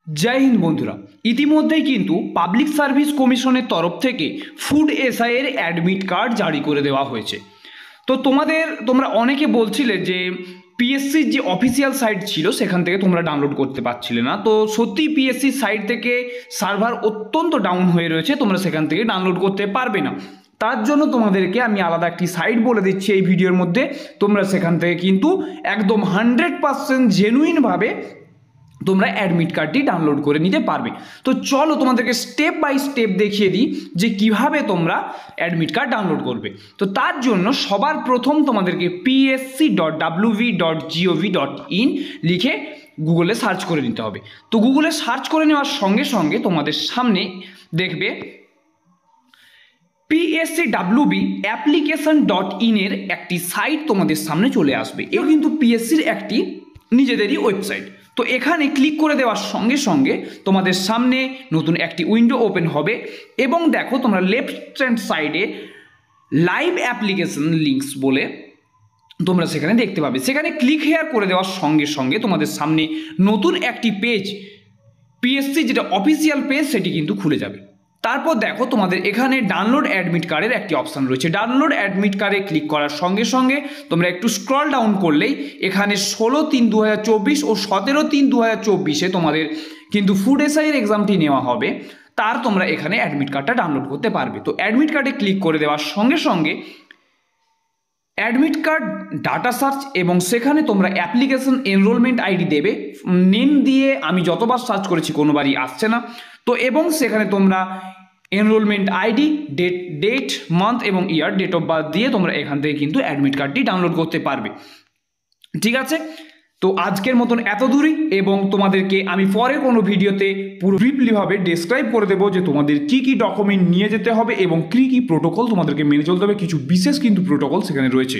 জয় হিন্দ বন্ধুরা, ইতিমধ্যেই কিন্তু পাবলিক সার্ভিস কমিশনের তরফ থেকে ফুড এসআই এর অ্যাডমিট কার্ড জারি করে দেওয়া হয়েছে। তো তোমরা অনেকে বলছিলে যে পিএসসির যে অফিসিয়াল সাইট ছিল সেখান থেকে তোমরা ডাউনলোড করতে পারছিলে না। তো সত্যি পিএসসির সাইট থেকে সার্ভার অত্যন্ত ডাউন হয়ে রয়েছে, তোমরা সেখান থেকে ডাউনলোড করতে পারবে না। তার জন্য তোমাদেরকে আমি আলাদা একটি সাইট বলে দিচ্ছি এই ভিডিওর মধ্যে। তোমরা সেখান থেকে কিন্তু একদম 100% জেনুইনভাবে তোমরা অ্যাডমিট কার্ডটি ডাউনলোড করে নিতে পারবে। তো চলো তোমাদেরকে স্টেপ বাই স্টেপ দেখিয়ে দিই যে কিভাবে তোমরা অ্যাডমিট কার্ড ডাউনলোড করবে। তো তার জন্য সবার প্রথম তোমাদেরকে psc.wv.gov.in লিখে গুগলে সার্চ করে নিতে হবে। তো গুগলে সার্চ করে নেওয়ার সঙ্গে সঙ্গে তোমাদের সামনে দেখবে PSCWB application.in এর একটি সাইট তোমাদের সামনে চলে আসবে। এও কিন্তু পিএসসির একটি নিজেদেরই ওয়েবসাইট। তো এখানে ক্লিক করে দেওয়ার সঙ্গে সঙ্গে তোমাদের সামনে নতুন একটি উইন্ডো ওপেন হবে এবং দেখো তোমরা লেফট হ্যান্ড সাইডে লাইভ অ্যাপ্লিকেশন লিঙ্কস বলে তোমরা সেখানে দেখতে পাবে। সেখানে ক্লিক হেয়ার করে দেওয়ার সঙ্গে সঙ্গে তোমাদের সামনে নতুন একটি পেজ, পিএসসি যেটা অফিসিয়াল পেজ, সেটি কিন্তু খুলে যাবে। তারপর দেখো তোমাদের এখানে ডাউনলোড অ্যাডমিট কার্ডের একটি অপশান রয়েছে। ডাউনলোড অ্যাডমিট কার্ডে ক্লিক করার সঙ্গে সঙ্গে তোমরা একটু স্ক্রল ডাউন করলেই এখানে 16/3/2024 ও 17/3/2024 তোমাদের কিন্তু ফুড এসআই এর এক্সামটি নেওয়া হবে, তার তোমরা এখানে অ্যাডমিট কার্ডটা ডাউনলোড করতে পারবে। তো অ্যাডমিট কার্ডে ক্লিক করে দেওয়ার সঙ্গে সঙ্গে অ্যাডমিট কার্ড ডাটা সার্চ এবং সেখানে তোমরা অ্যাপ্লিকেশন এনরোলমেন্ট আইডি দেবে। নেম দিয়ে আমি যতবার সার্চ করেছি কোনোবারই আসছে না। তো এবং সেখানে তোমরা এনরোলমেন্ট আইডি, ডেট, মান্থ এবং ইয়ার, ডেট অফ বার্থ দিয়ে তোমরা এখান থেকে কিন্তু অ্যাডমিট কার্ডটি ডাউনলোড করতে পারবে। ঠিক আছে, তো আজকের মতন এত দূরই, এবং তোমাদেরকে আমি পরে কোনো ভিডিওতে পুরো ব্রিফলিভাবে ডেসক্রাইব করে দেবো যে তোমাদের কী কী ডকুমেন্ট নিয়ে যেতে হবে এবং কী কী প্রোটোকল তোমাদেরকে মেনে চলতে হবে। কিছু বিশেষ কিন্তু প্রোটোকল সেখানে রয়েছে।